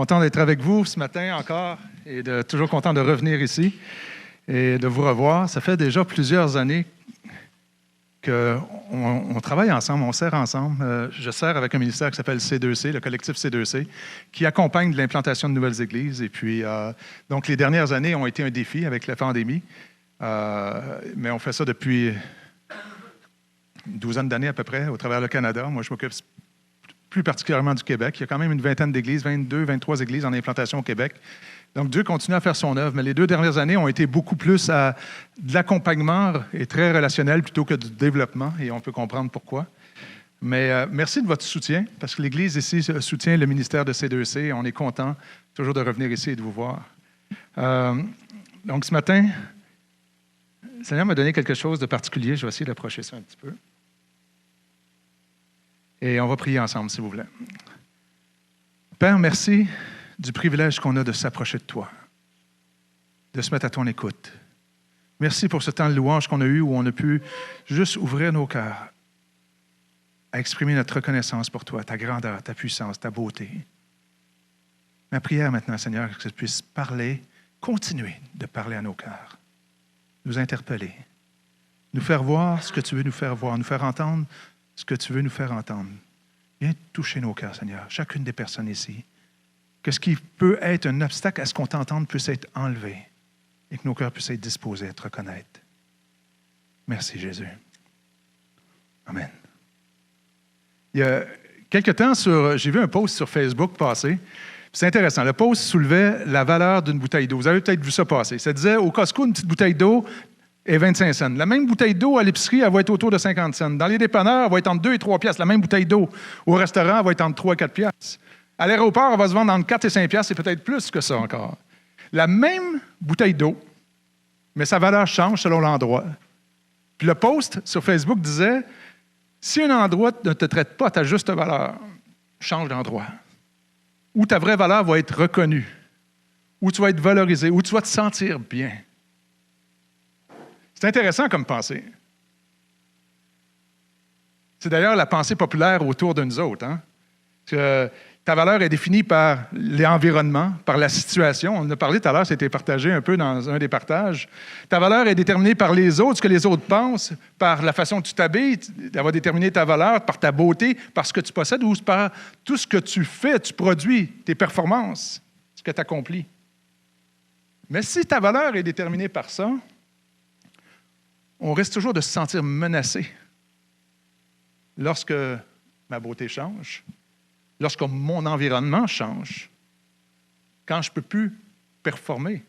Content d'être avec vous ce matin encore et toujours content de revenir ici et de vous revoir. Ça fait déjà plusieurs années qu'on travaille ensemble, on sert ensemble. Je sers avec un ministère qui s'appelle C2C, le collectif C2C, qui accompagne de l'implantation de nouvelles églises. Et puis, donc, les dernières années ont été un défi avec la pandémie, mais on fait ça depuis une douzaine d'années à peu près au travers le Canada. Moi, je m'occupe plus particulièrement du Québec. Il y a quand même une vingtaine d'églises, 22, 23 églises en implantation au Québec. Donc, Dieu continue à faire son œuvre, mais les 2 dernières années ont été beaucoup plus à de l'accompagnement et très relationnel plutôt que du développement, et on peut comprendre pourquoi. Mais merci de votre soutien, parce que l'Église ici soutient le ministère de C2C, et on est content toujours de revenir ici et de vous voir. Donc, ce matin, le Seigneur m'a donné quelque chose de particulier. Je vais essayer d'approcher ça un petit peu. Et on va prier ensemble, si vous voulez. Père, merci du privilège qu'on a de s'approcher de toi, de se mettre à ton écoute. Merci pour ce temps de louange qu'on a eu où on a pu juste ouvrir nos cœurs à exprimer notre reconnaissance pour toi, ta grandeur, ta puissance, ta beauté. Ma prière maintenant, Seigneur, que tu puisses parler, continuer de parler à nos cœurs, nous interpeller, nous faire voir ce que tu veux nous faire voir, nous faire entendre ce que tu veux nous faire entendre. Viens toucher nos cœurs, Seigneur, chacune des personnes ici. Que ce qui peut être un obstacle à ce qu'on t'entende puisse être enlevé et que nos cœurs puissent être disposés à te reconnaître. Merci, Jésus. Amen. Il y a quelque temps, j'ai vu un post sur Facebook passer. C'est intéressant. Le post soulevait la valeur d'une bouteille d'eau. Vous avez peut-être vu ça passer. Ça disait, au Costco, une petite bouteille d'eau est 25 cents. La même bouteille d'eau à l'épicerie, elle va être autour de 50 cents. Dans les dépanneurs, elle va être entre 2 et 3 piastres. La même bouteille d'eau au restaurant, elle va être entre 3 et 4 piastres. À l'aéroport, elle va se vendre entre 4 et 5 piastres, et peut-être plus que ça encore. La même bouteille d'eau, mais sa valeur change selon l'endroit. Puis le post sur Facebook disait, si un endroit ne te traite pas à ta juste valeur, change d'endroit. Où ta vraie valeur va être reconnue, où tu vas être valorisé, où tu vas te sentir bien. C'est intéressant comme pensée. C'est d'ailleurs la pensée populaire autour de nous autres. Hein? Que ta valeur est définie par l'environnement, par la situation. On en a parlé tout à l'heure, c'était partagé un peu dans un des partages. Ta valeur est déterminée par les autres, ce que les autres pensent, par la façon que tu t'habilles. Elle va déterminer ta valeur par ta beauté, par ce que tu possèdes ou par tout ce que tu fais, tu produis, tes performances, ce que tu accomplis. Mais si ta valeur est déterminée par ça, on risque toujours de se sentir menacé lorsque ma beauté change, lorsque mon environnement change, quand je ne peux plus performer.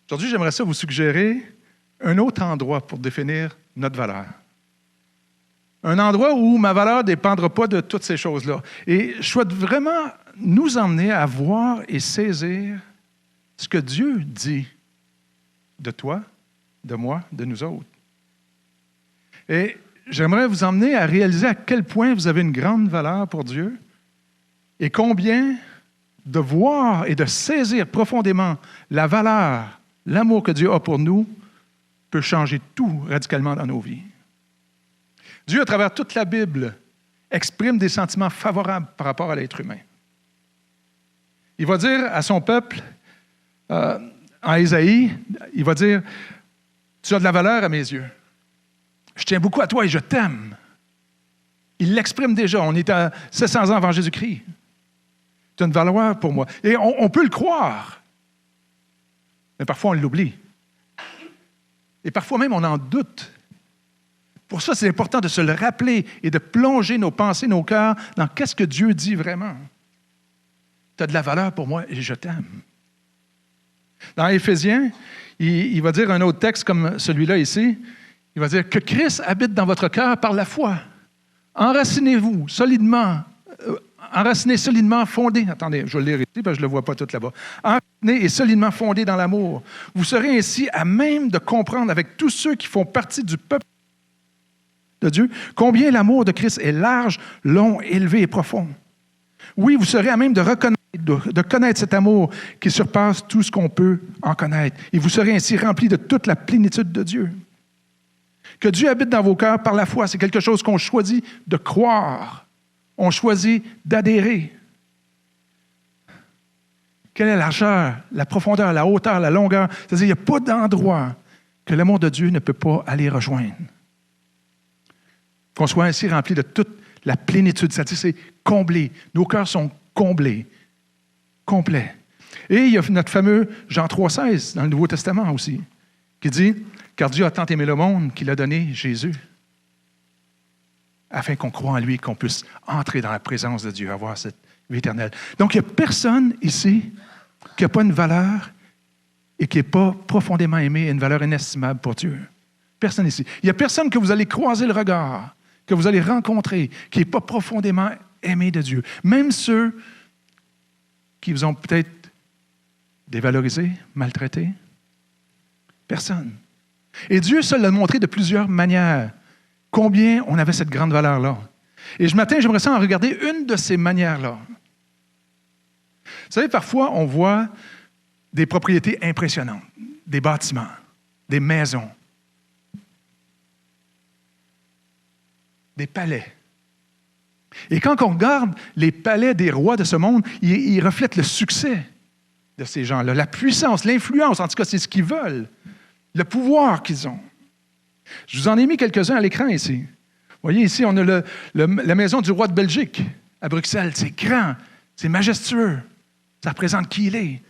Aujourd'hui, j'aimerais ça vous suggérer un autre endroit pour définir notre valeur. Un endroit où ma valeur ne dépendra pas de toutes ces choses-là. Et je souhaite vraiment nous emmener à voir et saisir ce que Dieu dit de toi, de moi, de nous autres. Et j'aimerais vous emmener à réaliser à quel point vous avez une grande valeur pour Dieu et combien de voir et de saisir profondément la valeur, l'amour que Dieu a pour nous peut changer tout radicalement dans nos vies. Dieu, à travers toute la Bible, exprime des sentiments favorables par rapport à l'être humain. Il va dire à son peuple, en Ésaïe, il va dire « Tu as de la valeur à mes yeux. Je tiens beaucoup à toi et je t'aime. » Il l'exprime déjà. On est à 700 ans avant Jésus-Christ. Tu as une valeur pour moi. Et on peut le croire. Mais parfois, on l'oublie. Et parfois même, on en doute. Pour ça, c'est important de se le rappeler et de plonger nos pensées, nos cœurs dans qu'est-ce que Dieu dit vraiment. Tu as de la valeur pour moi et je t'aime. Dans Éphésiens, il va dire un autre texte comme celui-là ici. Il va dire que Christ habite dans votre cœur par la foi. Enracinez-vous solidement, enracinez solidement, fondé. Attendez, je vais le lire ici parce que je ne le vois pas tout là-bas. Enracinez et solidement fondé dans l'amour. Vous serez ainsi à même de comprendre avec tous ceux qui font partie du peuple de Dieu combien l'amour de Christ est large, long, élevé et profond. Oui, vous serez à même de reconnaître, de connaître cet amour qui surpasse tout ce qu'on peut en connaître. Et vous serez ainsi remplis de toute la plénitude de Dieu. Que Dieu habite dans vos cœurs par la foi, c'est quelque chose qu'on choisit de croire. On choisit d'adhérer. quelle est la largeur, la profondeur, la hauteur, la longueur. C'est-à-dire, il n'y a pas d'endroit que l'amour de Dieu ne peut pas aller rejoindre. Qu'on soit ainsi rempli de toute la plénitude. C'est-à-dire, c'est comblé. Nos cœurs sont comblés. Complets. Et il y a notre fameux Jean 3,16 dans le Nouveau Testament aussi, qui dit « Car Dieu a tant aimé le monde qu'il a donné Jésus, afin qu'on croie en lui, qu'on puisse entrer dans la présence de Dieu, avoir cette vie éternelle. » Donc, il n'y a personne ici qui n'a pas une valeur et qui n'est pas profondément aimé, une valeur inestimable pour Dieu. Personne ici. Il n'y a personne que vous allez croiser le regard, que vous allez rencontrer, qui n'est pas profondément aimé de Dieu. Même ceux qui vous ont peut-être dévalorisé, maltraité. Personne. Et Dieu seul l'a montré de plusieurs manières. Combien on avait cette grande valeur-là. Et ce matin, j'aimerais ça en regarder une de ces manières-là. Vous savez, parfois, on voit des propriétés impressionnantes, des bâtiments, des maisons, des palais. Et quand on regarde les palais des rois de ce monde, ils reflètent le succès de ces gens-là, la puissance, l'influence, en tout cas, c'est ce qu'ils veulent, le pouvoir qu'ils ont. Je vous en ai mis quelques-uns à l'écran ici. Vous voyez, ici, on a la maison du roi de Belgique, à Bruxelles. C'est grand, c'est majestueux. Ça représente qui il est.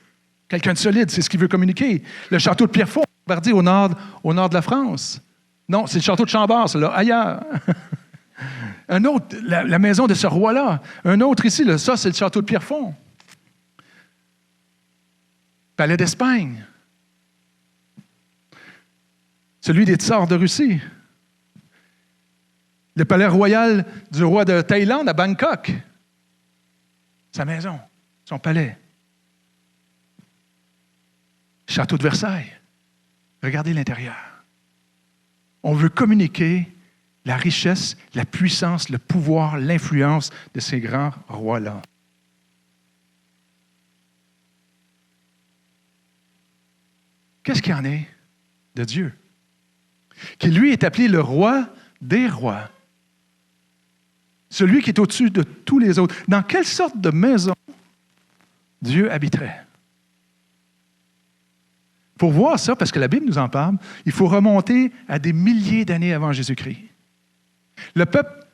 Quelqu'un de solide, c'est ce qu'il veut communiquer. Le château de Pierrefonds, au nord de la France. Non, c'est le château de Chambord, c'est là, ailleurs. Un autre, la maison de ce roi-là. Un autre ici, là, ça, c'est le château de Pierrefonds. Palais d'Espagne. Celui des tsars de Russie. Le palais royal du roi de Thaïlande à Bangkok. Sa maison, son palais. Château de Versailles. Regardez l'intérieur. On veut communiquer la richesse, la puissance, le pouvoir, l'influence de ces grands rois-là. Qu'est-ce qu'il y en est de Dieu? Qui, lui, est appelé le roi des rois. Celui qui est au-dessus de tous les autres. Dans quelle sorte de maison Dieu habiterait? Pour voir ça, parce que la Bible nous en parle, il faut remonter à des milliers d'années avant Jésus-Christ. Le peuple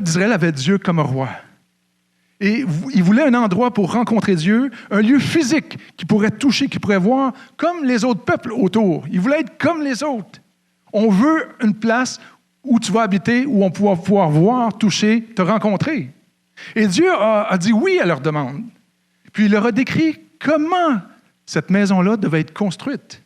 d'Israël avait Dieu comme roi. Et il voulait un endroit pour rencontrer Dieu, un lieu physique qui pourrait toucher, qui pourrait voir comme les autres peuples autour. Il voulait être comme les autres. On veut une place où tu vas habiter, où on va pouvoir voir, toucher, te rencontrer. Et Dieu a dit oui à leur demande. Puis il leur a décrit comment cette maison-là devait être construite.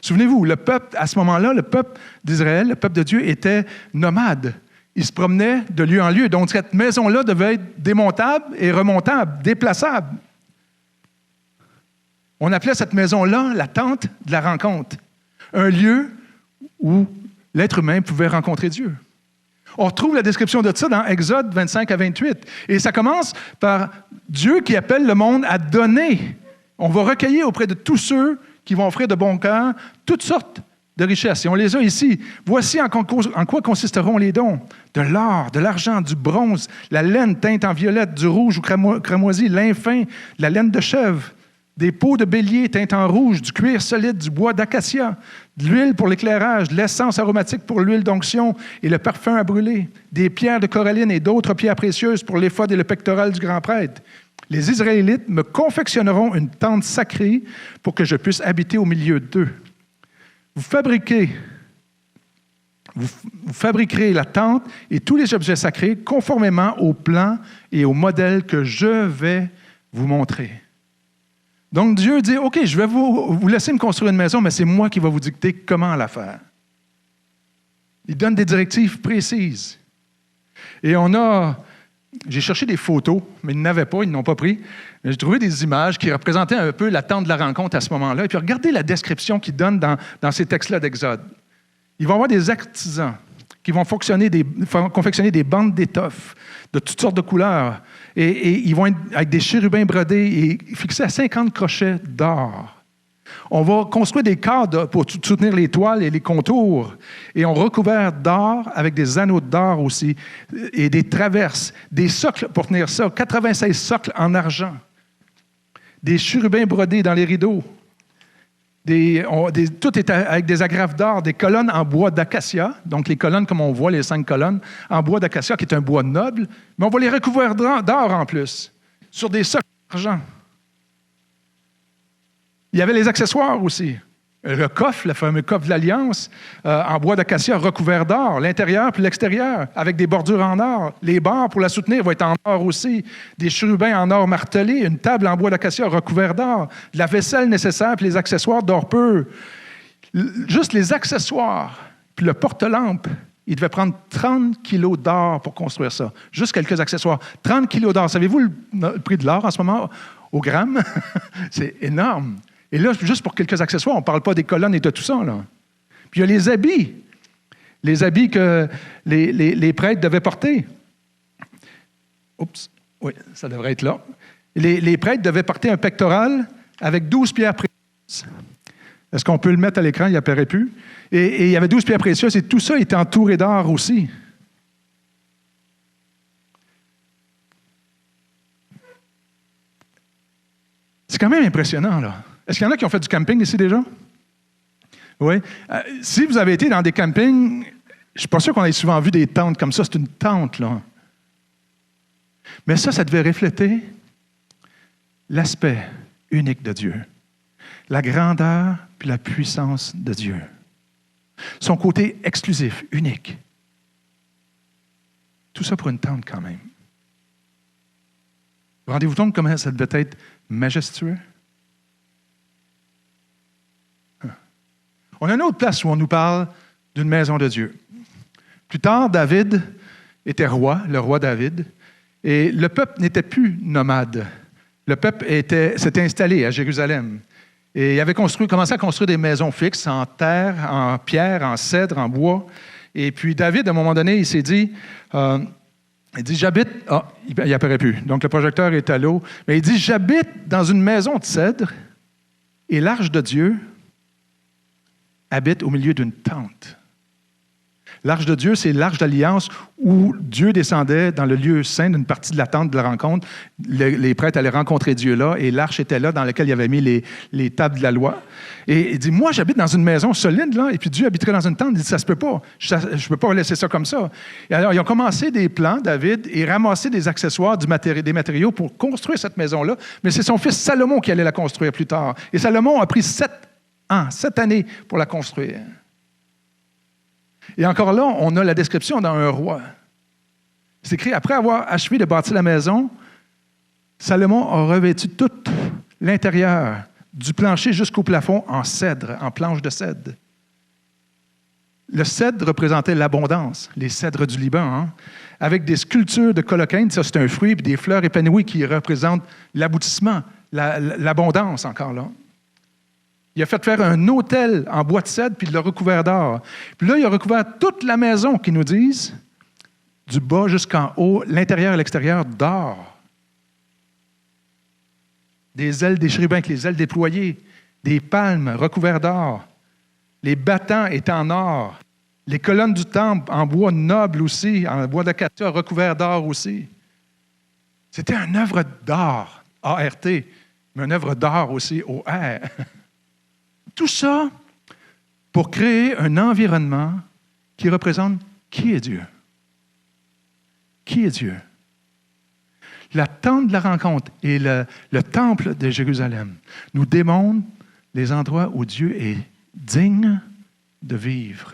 Souvenez-vous, le peuple, à ce moment-là, le peuple d'Israël, le peuple de Dieu, était nomade. Il se promenait de lieu en lieu. Donc, cette maison-là devait être démontable et remontable, déplaçable. On appelait cette maison-là la tente de la rencontre. Un lieu où l'être humain pouvait rencontrer Dieu. On retrouve la description de ça dans Exode 25 à 28. Et ça commence par Dieu qui appelle le monde à donner. On va recueillir auprès de tous ceux qui vont offrir de bon cœur toutes sortes de richesses. Et on les a ici. Voici en quoi consisteront les dons. De l'or, de l'argent, du bronze, la laine teinte en violette, du rouge ou cramoisi, lin fin, la laine de chèvre, des peaux de bélier teintes en rouge, du cuir solide, du bois d'acacia, de l'huile pour l'éclairage, de l'essence aromatique pour l'huile d'onction et le parfum à brûler, des pierres de coralline et d'autres pierres précieuses pour l'éphod et le pectoral du grand prêtre. Les Israélites me confectionneront une tente sacrée pour que je puisse habiter au milieu d'eux. Vous fabriquerez la tente et tous les objets sacrés conformément au plan et au modèle que je vais vous montrer. Donc Dieu dit, OK, je vais vous laisser me construire une maison, mais c'est moi qui vais vous dicter comment la faire. Il donne des directives précises. Et j'ai cherché des photos, mais ils n'avaient pas, ils n'ont pas pris. J'ai trouvé des images qui représentaient un peu la tente de la rencontre à ce moment-là. Et puis regardez la description qu'il donne dans ces textes-là d'Exode. Il va y avoir des artisans qui vont confectionner des bandes d'étoffes de toutes sortes de couleurs. Et ils vont être avec des chérubins brodés et fixés à 50 crochets d'or. On va construire des cadres pour soutenir les toiles et les contours. Et on recouvert d'or avec des anneaux d'or aussi, et des traverses, des socles pour tenir ça, 96 socles en argent. des chérubins brodés dans les rideaux. Tout est avec des agrafes d'or, des colonnes en bois d'acacia. Donc, les colonnes, comme on voit, les 5 colonnes, en bois d'acacia, qui est un bois noble. Mais on va les recouvrir d'or en plus, sur des socles d'argent. Il y avait les accessoires aussi. Le coffre, le fameux coffre de l'Alliance, en bois d'acacia recouvert d'or, l'intérieur puis l'extérieur, avec des bordures en or. Les barres pour la soutenir vont être en or aussi. Des chérubins en or martelés, une table en bois d'acacia recouvert d'or, de la vaisselle nécessaire puis les accessoires d'or pur. Juste les accessoires, puis le porte-lampe, il devait prendre 30 kilos d'or pour construire ça. Juste quelques accessoires. 30 kilos d'or. Savez-vous le prix de l'or en ce moment au gramme? C'est énorme. Et là, juste pour quelques accessoires, on ne parle pas des colonnes et de tout ça, là. Puis il y a les habits que les prêtres devaient porter. Oups, oui, ça devrait être là. Les prêtres devaient porter un pectoral avec 12 pierres précieuses. Est-ce qu'on peut le mettre à l'écran? Il n'apparaît plus. Et il y avait 12 pierres précieuses et tout ça était entouré d'or aussi. C'est quand même impressionnant, là. Est-ce qu'il y en a qui ont fait du camping ici déjà? Oui. Si vous avez été dans des campings, je ne suis pas sûr qu'on ait souvent vu des tentes comme ça. C'est une tente, là. Mais ça devait refléter l'aspect unique de Dieu. La grandeur puis la puissance de Dieu. Son côté exclusif, unique. Tout ça pour une tente quand même. Rendez-vous compte comment ça devait être majestueux? On a une autre place où on nous parle d'une maison de Dieu. Plus tard, David était roi, le roi David, et le peuple n'était plus nomade. Le peuple s'était installé à Jérusalem. Et il avait commencé à construire des maisons fixes en terre, en pierre, en cèdre, en bois. Et puis David, à un moment donné, il s'est dit, j'habite... Ah, il n'apparaît plus. Donc le projecteur est à l'eau. Mais il dit, j'habite dans une maison de cèdre et l'arche de Dieu habite au milieu d'une tente. L'arche de Dieu, c'est l'arche d'alliance où Dieu descendait dans le lieu saint d'une partie de la tente de la rencontre. Les prêtres allaient rencontrer Dieu là, et l'arche était là dans laquelle il avait mis les tables de la loi. Et il dit, moi, j'habite dans une maison solide, là, et puis Dieu habiterait dans une tente. Il dit, ça se peut pas. Je ne peux pas laisser ça comme ça. Et alors, ils ont commencé des plans, David, et ramassé des accessoires, des matériaux pour construire cette maison-là. Mais c'est son fils Salomon qui allait la construire plus tard. Et Salomon a pris 7 années pour la construire. Et encore là, on a la description dans un roi. C'est écrit, après avoir achevé de bâtir la maison, Salomon a revêtu tout l'intérieur, du plancher jusqu'au plafond, en cèdre, en planche de cèdre. Le cèdre représentait l'abondance, les cèdres du Liban, avec des sculptures de colocaine, ça c'est un fruit, puis des fleurs épanouies qui représentent l'aboutissement, l'abondance encore là. Il a fait faire un autel en bois de cèdre, puis il l'a recouvert d'or. Puis là, il a recouvert toute la maison, qui nous disent, du bas jusqu'en haut, l'intérieur et l'extérieur, d'or. Des ailes des chérubins avec les ailes déployées, des palmes recouvertes d'or. Les battants étaient en or. Les colonnes du temple en bois noble aussi, en bois d'acacia recouvert d'or aussi. C'était une œuvre d'art, A-R-T, mais une œuvre d'art aussi, O-R. Tout ça pour créer un environnement qui représente qui est Dieu. Qui est Dieu? La tente de la rencontre et le temple de Jérusalem nous démontrent les endroits où Dieu est digne de vivre.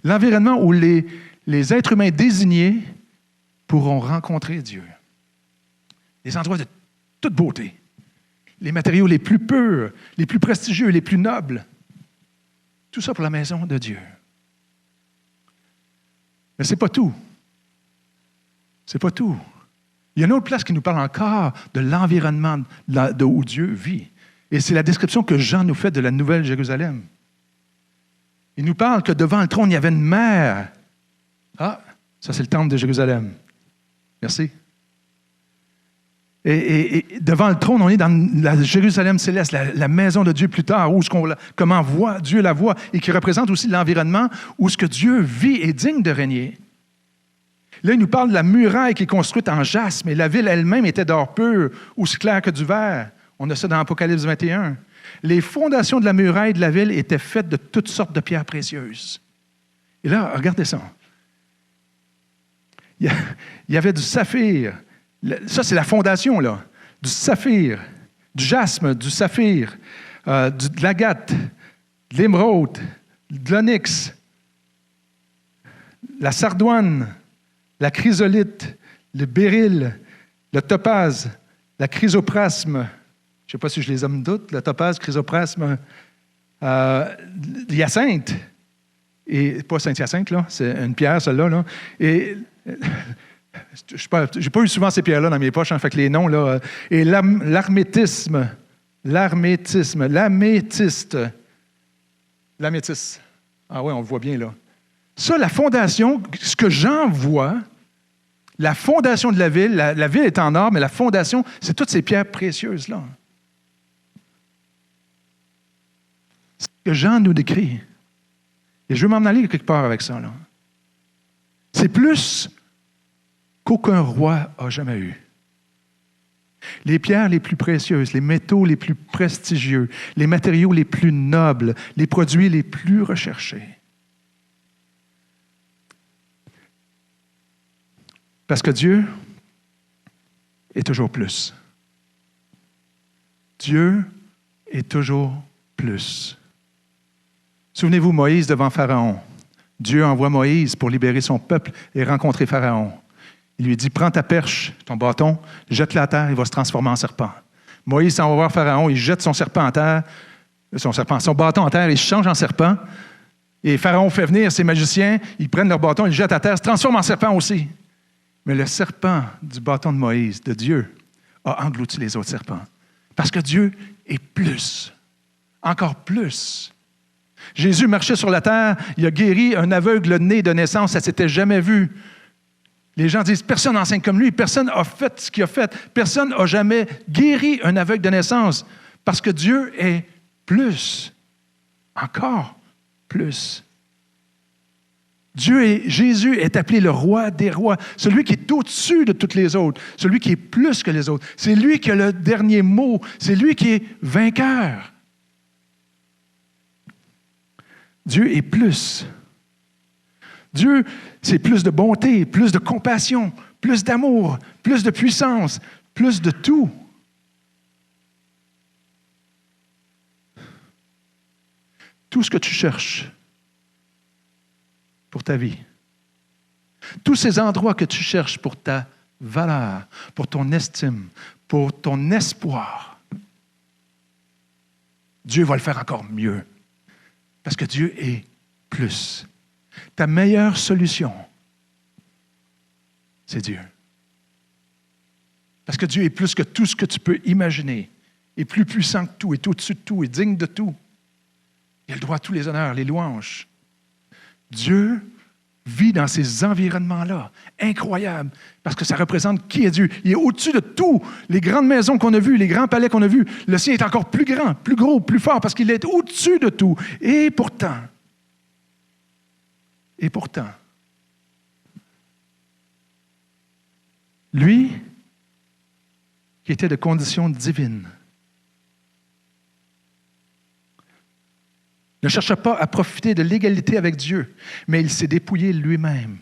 L'environnement où les êtres humains désignés pourront rencontrer Dieu. Des endroits de toute beauté. Les matériaux les plus purs, les plus prestigieux, les plus nobles. Tout ça pour la maison de Dieu. Mais ce n'est pas tout. C'est pas tout. Il y a une autre place qui nous parle encore de l'environnement où Dieu vit. Et c'est la description que Jean nous fait de la Nouvelle Jérusalem. Il nous parle que devant le trône, il y avait une mer. Ah, ça c'est le temple de Jérusalem. Merci. Et devant le trône, on est dans la Jérusalem céleste, la maison de Dieu plus tard, où comment Dieu la voit, et qui représente aussi l'environnement où ce que Dieu vit est digne de régner. Là, il nous parle de la muraille qui est construite en jaspe, mais la ville elle-même était d'or pur, aussi clair que du verre. On a ça dans Apocalypse 21. Les fondations de la muraille de la ville étaient faites de toutes sortes de pierres précieuses. Et là, regardez ça. Il y avait du saphir. Ça, c'est la fondation, là. Du saphir, du jasme, du saphir, de l'agate, de l'émeraude, de l'onyx, la sardoine, la chrysolite, le béryl, le topaze, la chrysoprasme. Je ne sais pas si je les aime toutes, le topaze, chrysoprasme, l'hyacinthe. Et pas Saint-Hyacinthe, là, c'est une pierre, celle-là. Là. Et je n'ai pas eu souvent ces pierres-là dans mes poches, fait que les noms, là. Et l'améthyste. Ah oui, on le voit bien, là. Ça, la fondation, ce que Jean voit, la fondation de la ville, la ville est en or, mais la fondation, c'est toutes ces pierres précieuses-là. C'est ce que Jean nous décrit. Et je veux m'en aller quelque part avec ça, là. C'est plus qu'aucun roi a jamais eu. Les pierres les plus précieuses, les métaux les plus prestigieux, les matériaux les plus nobles, les produits les plus recherchés. Parce que Dieu est toujours plus. Dieu est toujours plus. Souvenez-vous, Moïse devant Pharaon. Dieu envoie Moïse pour libérer son peuple et rencontrer Pharaon. Il lui dit, prends ta perche, ton bâton, jette-le à terre, il va se transformer en serpent. Moïse s'en va voir Pharaon, il jette son serpent en terre, son bâton en terre, il se change en serpent. Et Pharaon fait venir ses magiciens, ils prennent leur bâton, ils le jettent à terre, se transforment en serpent aussi. Mais le serpent du bâton de Moïse, de Dieu, a englouti les autres serpents. Parce que Dieu est plus, encore plus. Jésus marchait sur la terre, il a guéri un aveugle né de naissance, ça ne s'était jamais vu. Les gens disent, personne n'enseigne comme lui, personne n'a fait ce qu'il a fait, personne n'a jamais guéri un aveugle de naissance, parce que Dieu est plus, encore plus. Jésus est appelé le roi des rois, celui qui est au-dessus de toutes les autres, celui qui est plus que les autres. C'est lui qui a le dernier mot, c'est lui qui est vainqueur. Dieu est plus. Dieu, c'est plus de bonté, plus de compassion, plus d'amour, plus de puissance, plus de tout. Tout ce que tu cherches pour ta vie, tous ces endroits que tu cherches pour ta valeur, pour ton estime, pour ton espoir, Dieu va le faire encore mieux. Parce que Dieu est plus. Ta meilleure solution, c'est Dieu. Parce que Dieu est plus que tout ce que tu peux imaginer, est plus puissant que tout, est au-dessus de tout, est digne de tout. Il a le droit à tous les honneurs, les louanges. Dieu vit dans ces environnements-là, incroyables, parce que ça représente qui est Dieu. Il est au-dessus de tout. Les grandes maisons qu'on a vues, les grands palais qu'on a vus, le sien est encore plus grand, plus gros, plus fort, parce qu'il est au-dessus de tout. Et pourtant, lui, qui était de condition divine, ne chercha pas à profiter de l'égalité avec Dieu, mais il s'est dépouillé lui-même.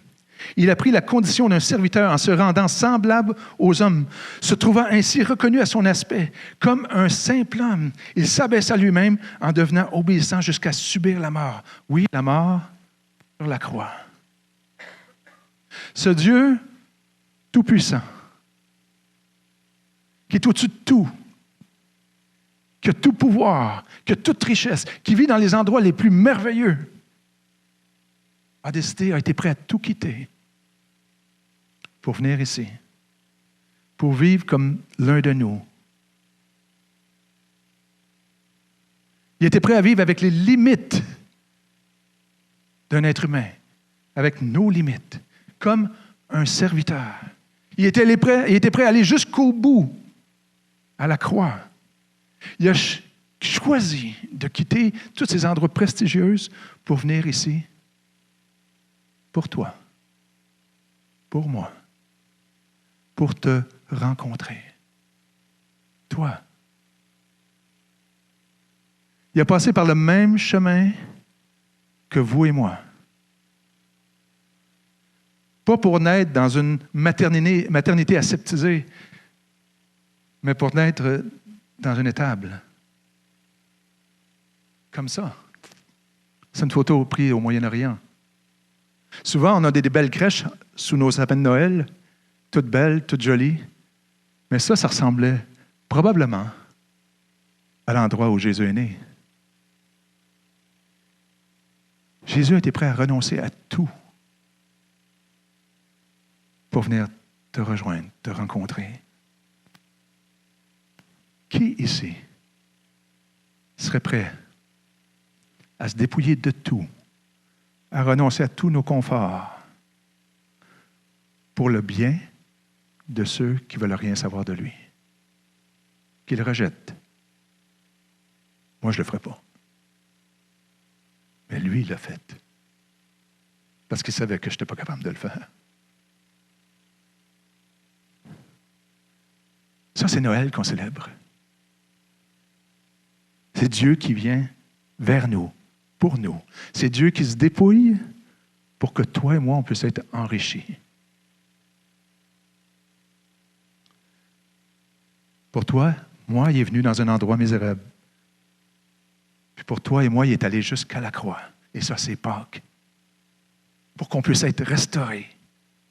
Il a pris la condition d'un serviteur en se rendant semblable aux hommes, se trouvant ainsi reconnu à son aspect comme un simple homme. Il s'abaissa lui-même en devenant obéissant jusqu'à subir la mort. Oui, la mort sur la croix. Ce Dieu tout-puissant, qui est au-dessus de tout, qui a tout pouvoir, qui a toute richesse, qui vit dans les endroits les plus merveilleux, a été prêt à tout quitter pour venir ici, pour vivre comme l'un de nous. Il était prêt à vivre avec les limites d'un être humain, avec nos limites, comme un serviteur. Il était prêt à aller jusqu'au bout, à la croix. Il a choisi de quitter tous ces endroits prestigieux pour venir ici pour toi, pour moi, pour te rencontrer. Toi. Il a passé par le même chemin que vous et moi. Pas pour naître dans une maternité aseptisée, mais pour naître dans une étable. Comme ça. C'est une photo prise au Moyen-Orient. Souvent, on a des belles crèches sous nos sapins de Noël, toutes belles, toutes jolies. Mais ça ressemblait probablement à l'endroit où Jésus est né. Jésus était prêt à renoncer à tout pour venir te rejoindre, te rencontrer. Qui ici serait prêt à se dépouiller de tout, à renoncer à tous nos conforts pour le bien de ceux qui ne veulent rien savoir de lui, qui le rejettent? Moi, je ne le ferai pas. Mais lui, il l'a fait. Parce qu'il savait que je n'étais pas capable de le faire. Ça, c'est Noël qu'on célèbre. C'est Dieu qui vient vers nous, pour nous. C'est Dieu qui se dépouille pour que toi et moi, on puisse être enrichis. Pour toi, moi, il est venu dans un endroit misérable. Puis pour toi et moi, il est allé jusqu'à la croix. Et ça, c'est Pâques. Pour qu'on puisse être restauré.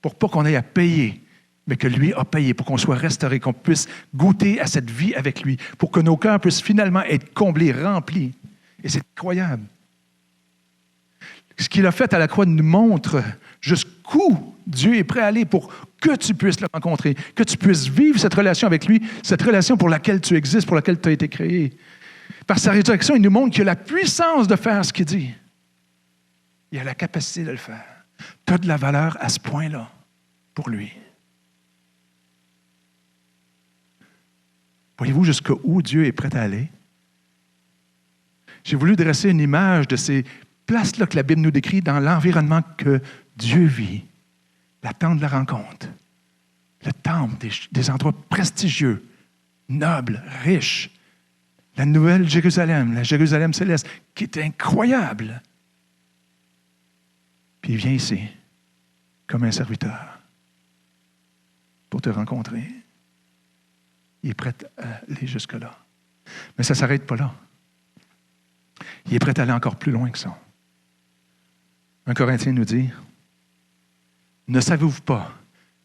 Pour pas qu'on ait à payer, mais que lui a payé. Pour qu'on soit restauré, qu'on puisse goûter à cette vie avec lui. Pour que nos cœurs puissent finalement être comblés, remplis. Et c'est incroyable. Ce qu'il a fait à la croix nous montre jusqu'où Dieu est prêt à aller pour que tu puisses le rencontrer, que tu puisses vivre cette relation avec lui, cette relation pour laquelle tu existes, pour laquelle tu as été créé. Par sa résurrection, il nous montre qu'il a la puissance de faire ce qu'il dit. Il a la capacité de le faire. Tu as de la valeur à ce point-là pour lui. Voyez-vous jusqu'où Dieu est prêt à aller? J'ai voulu dresser une image de ces places-là que la Bible nous décrit dans l'environnement que Dieu vit. La tente de la rencontre. Le temple, des endroits prestigieux, nobles, riches. La nouvelle Jérusalem, la Jérusalem céleste, qui est incroyable. Puis il vient ici, comme un serviteur, pour te rencontrer. Il est prêt à aller jusque-là. Mais ça ne s'arrête pas là. Il est prêt à aller encore plus loin que ça. 1 Corinthiens nous dit, « Ne savez-vous pas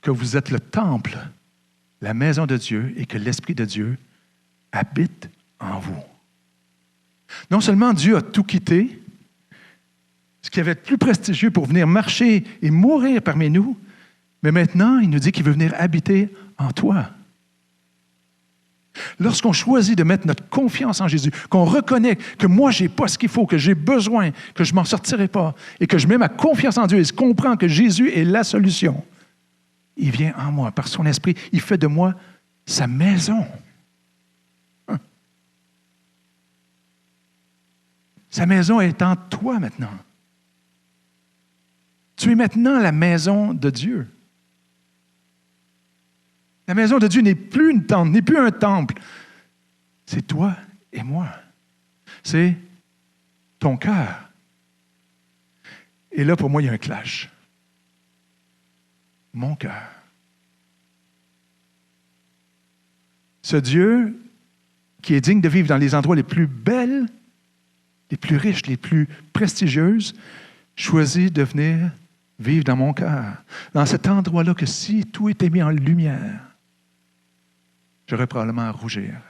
que vous êtes le temple, la maison de Dieu, et que l'Esprit de Dieu habite en vous. » Non seulement Dieu a tout quitté, ce qui avait de plus prestigieux pour venir marcher et mourir parmi nous, mais maintenant, il nous dit qu'il veut venir habiter en toi. Lorsqu'on choisit de mettre notre confiance en Jésus, qu'on reconnaît que moi, je n'ai pas ce qu'il faut, que j'ai besoin, que je ne m'en sortirai pas, et que je mets ma confiance en Dieu et je comprends que Jésus est la solution, il vient en moi, par son esprit, il fait de moi sa maison. Sa maison est en toi maintenant. Tu es maintenant la maison de Dieu. La maison de Dieu n'est plus une tente, n'est plus un temple. C'est toi et moi. C'est ton cœur. Et là, pour moi, il y a un clash. Mon cœur. Ce Dieu qui est digne de vivre dans les endroits les plus belles, les plus riches, les plus prestigieuses, choisit de venir vivre dans mon cœur. Dans cet endroit-là que si tout était mis en lumière, j'aurais probablement à rougir.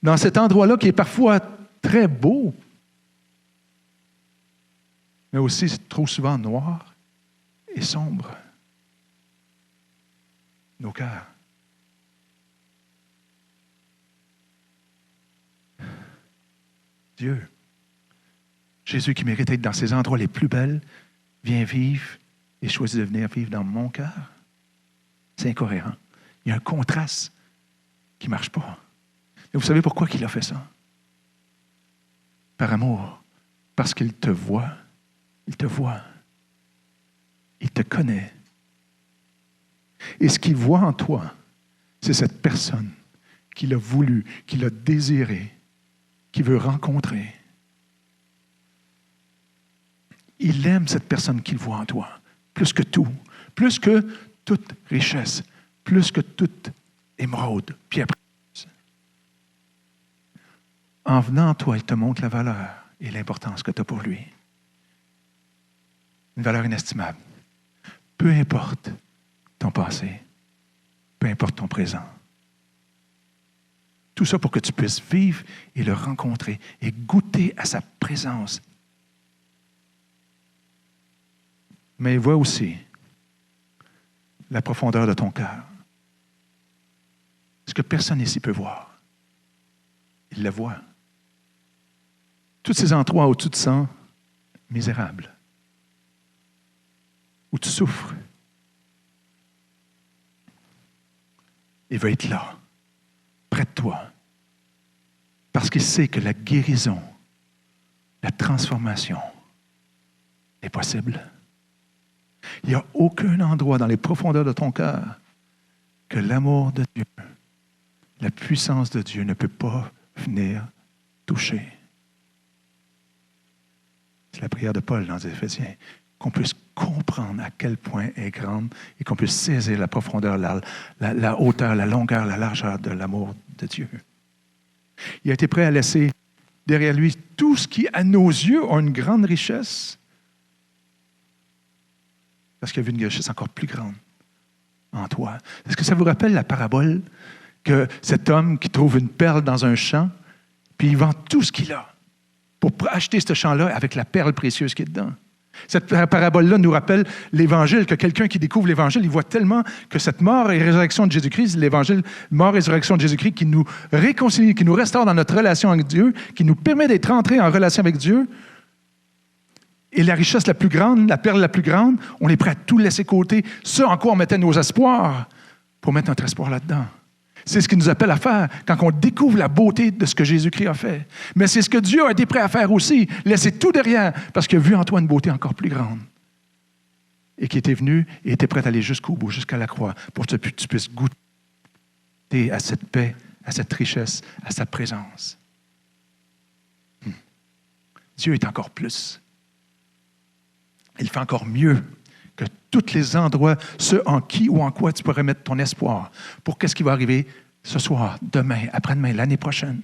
Dans cet endroit-là qui est parfois très beau, mais aussi trop souvent noir et sombre. Nos cœurs. Dieu, Jésus qui mérite d'être dans ces endroits les plus belles, vient vivre et choisit de venir vivre dans mon cœur. C'est incohérent. Il y a un contraste qui ne marche pas. Et vous savez pourquoi il a fait ça? Par amour. Parce qu'il te voit. Il te voit. Il te connaît. Et ce qu'il voit en toi, c'est cette personne qu'il a voulu, qu'il a désiré, qu'il veut rencontrer. Il aime cette personne qu'il voit en toi, plus que tout, plus que toute richesse, plus que toute émeraude, pierre précieuse. En venant à toi, il te montre la valeur et l'importance que tu as pour lui. Une valeur inestimable. Peu importe ton passé, peu importe ton présent. Tout ça pour que tu puisses vivre et le rencontrer et goûter à sa présence. Mais il voit aussi la profondeur de ton cœur. Ce que personne ici peut voir. Il le voit. Tous ces endroits où tu te sens misérable, où tu souffres, il va être là, près de toi, parce qu'il sait que la guérison, la transformation est possible. Il n'y a aucun endroit dans les profondeurs de ton cœur que l'amour de Dieu, la puissance de Dieu ne peut pas venir toucher. C'est la prière de Paul dans les Éphésiens, qu'on puisse comprendre à quel point elle est grande et qu'on puisse saisir la profondeur, la hauteur, la longueur, la largeur de l'amour de Dieu. Il a été prêt à laisser derrière lui tout ce qui, à nos yeux, a une grande richesse, parce qu'il y a vu une richesse encore plus grande en toi. Est-ce que ça vous rappelle la parabole que cet homme qui trouve une perle dans un champ, puis il vend tout ce qu'il a pour acheter ce champ-là avec la perle précieuse qui est dedans? Cette parabole-là nous rappelle l'Évangile, que quelqu'un qui découvre l'Évangile, il voit tellement que cette mort et résurrection de Jésus-Christ, l'Évangile, mort et résurrection de Jésus-Christ, qui nous réconcilie, qui nous restaure dans notre relation avec Dieu, qui nous permet d'être entrés en relation avec Dieu. Et la richesse la plus grande, la perle la plus grande, on est prêt à tout laisser côté, ce en quoi on mettait nos espoirs, pour mettre notre espoir là-dedans. C'est ce qu'il nous appelle à faire quand on découvre la beauté de ce que Jésus-Christ a fait. Mais c'est ce que Dieu a été prêt à faire aussi, laisser tout derrière, parce qu'il a vu en toi une beauté encore plus grande. Et qui était venu et était prêt à aller jusqu'au bout, jusqu'à la croix, pour que tu puisses goûter à cette paix, à cette richesse, à sa présence. Dieu est encore plus. Il fait encore mieux que tous les endroits, ceux en qui ou en quoi tu pourrais mettre ton espoir pour qu'est-ce qui va arriver ce soir, demain, après-demain, l'année prochaine.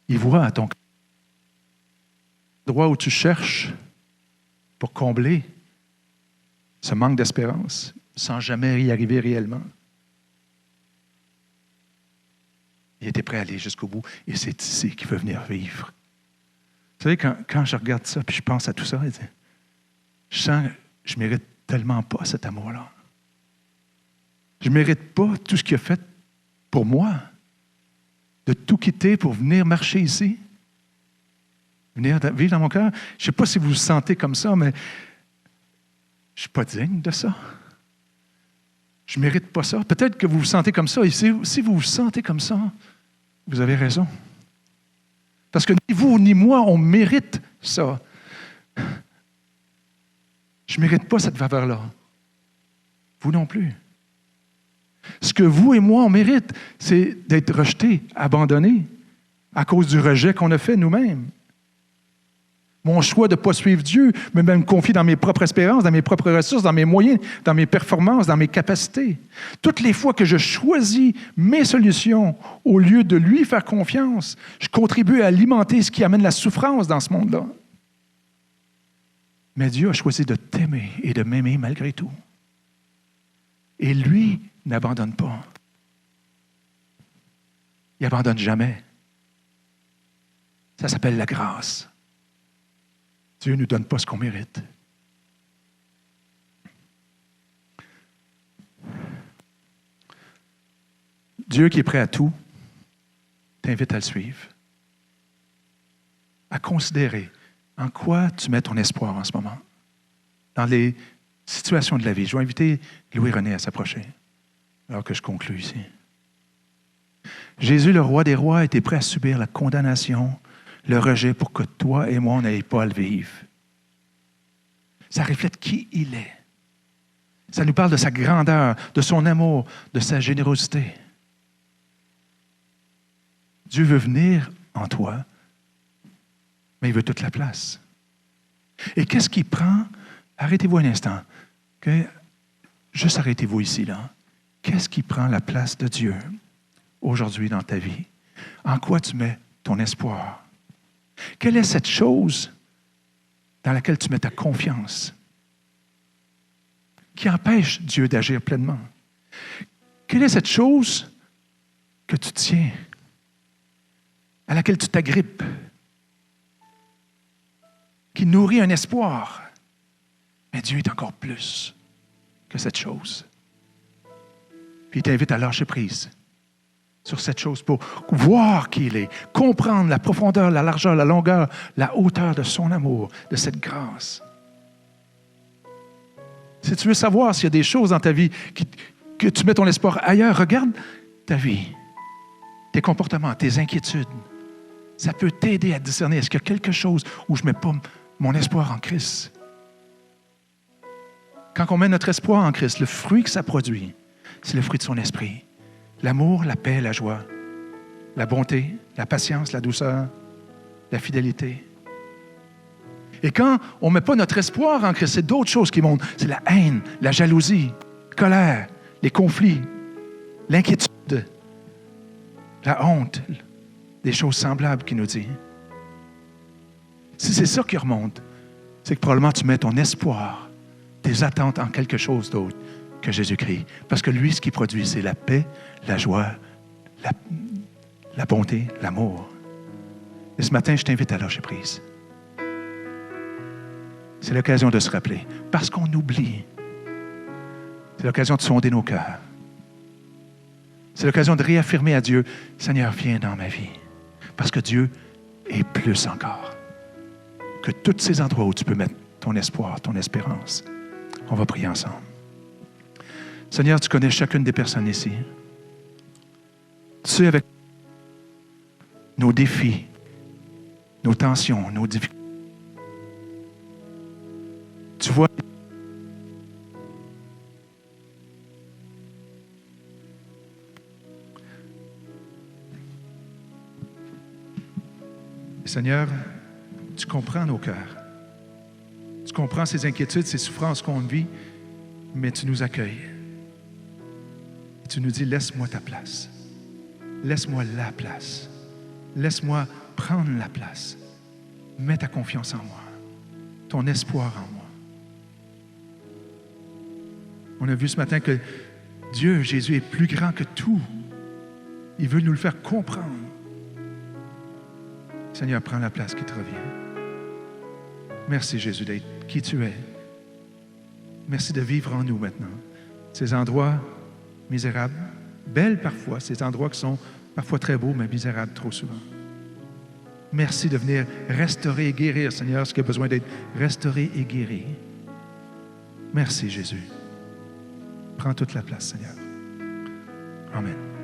Il voit à ton endroit où tu cherches pour combler ce manque d'espérance sans jamais y arriver réellement. Il était prêt à aller jusqu'au bout et c'est ici qu'il veut venir vivre. Vous savez, quand je regarde ça, puis je pense à tout ça, je sens que je ne mérite tellement pas cet amour-là. Je ne mérite pas tout ce qu'il a fait pour moi, de tout quitter pour venir marcher ici, venir vivre dans mon cœur. Je ne sais pas si vous vous sentez comme ça, mais je ne suis pas digne de ça. Je ne mérite pas ça. Peut-être que vous vous sentez comme ça, et si vous vous sentez comme ça, vous avez raison. Parce que ni vous ni moi, on mérite ça. Je ne mérite pas cette faveur-là. Vous non plus. Ce que vous et moi, on mérite, c'est d'être rejetés, abandonnés, à cause du rejet qu'on a fait nous-mêmes. Mon choix de ne pas suivre Dieu, mais même me confier dans mes propres espérances, dans mes propres ressources, dans mes moyens, dans mes performances, dans mes capacités. Toutes les fois que je choisis mes solutions au lieu de lui faire confiance, je contribue à alimenter ce qui amène la souffrance dans ce monde-là. Mais Dieu a choisi de t'aimer et de m'aimer malgré tout. Et lui n'abandonne pas. Il n'abandonne jamais. Ça s'appelle la grâce. Dieu ne nous donne pas ce qu'on mérite. Dieu qui est prêt à tout, t'invite à le suivre. À considérer en quoi tu mets ton espoir en ce moment. Dans les situations de la vie. Je vais inviter Louis-René à s'approcher, alors que je conclue ici. Jésus, le roi des rois, était prêt à subir la condamnation, le rejet pour que toi et moi, on n'aille pas à le vivre. Ça reflète qui il est. Ça nous parle de sa grandeur, de son amour, de sa générosité. Dieu veut venir en toi, mais il veut toute la place. Et qu'est-ce qui prend? Arrêtez-vous un instant. Okay? Juste arrêtez-vous ici, là. Qu'est-ce qui prend la place de Dieu aujourd'hui dans ta vie? En quoi tu mets ton espoir? Quelle est cette chose dans laquelle tu mets ta confiance? Qui empêche Dieu d'agir pleinement? Quelle est cette chose que tu tiens, à laquelle tu t'agrippes, qui nourrit un espoir? Mais Dieu est encore plus que cette chose. Puis il t'invite à lâcher prise sur cette chose pour voir qui il est, comprendre la profondeur, la largeur, la longueur, la hauteur de son amour, de cette grâce. Si tu veux savoir s'il y a des choses dans ta vie que tu mets ton espoir ailleurs, regarde ta vie, tes comportements, tes inquiétudes. Ça peut t'aider à discerner, est-ce qu'il y a quelque chose où je ne mets pas mon espoir en Christ? Quand on met notre espoir en Christ, le fruit que ça produit, c'est le fruit de son esprit. L'amour, la paix, la joie, la bonté, la patience, la douceur, la fidélité. Et quand on ne met pas notre espoir en Christ, c'est d'autres choses qui montent. C'est la haine, la jalousie, la colère, les conflits, l'inquiétude, la honte, des choses semblables qui nous dit. Si c'est ça qui remonte, c'est que probablement tu mets ton espoir, tes attentes en quelque chose d'autre que Jésus-Christ. Parce que lui, ce qu'il produit, c'est la paix, la joie, la bonté, l'amour. Et ce matin, je t'invite à lâcher prise. C'est l'occasion de se rappeler. Parce qu'on oublie. C'est l'occasion de sonder nos cœurs. C'est l'occasion de réaffirmer à Dieu, Seigneur, viens dans ma vie. Parce que Dieu est plus encore que tous ces endroits où tu peux mettre ton espoir, ton espérance. On va prier ensemble. Seigneur, tu connais chacune des personnes ici. Tu sais avec nos défis, nos tensions, nos difficultés. Tu vois Seigneur, tu comprends nos cœurs. Tu comprends ces inquiétudes, ces souffrances qu'on vit, mais tu nous accueilles. Et tu nous dis, laisse-moi ta place. Laisse-moi la place. Laisse-moi prendre la place. Mets ta confiance en moi, ton espoir en moi. On a vu ce matin que Dieu, Jésus, est plus grand que tout. Il veut nous le faire comprendre. Seigneur, prends la place qui te revient. Merci, Jésus, d'être qui tu es. Merci de vivre en nous maintenant. Ces endroits misérables, belles parfois, ces endroits qui sont parfois très beaux, mais misérables trop souvent. Merci de venir restaurer et guérir, Seigneur, ce qui a besoin d'être restauré et guéri. Merci, Jésus. Prends toute la place, Seigneur. Amen.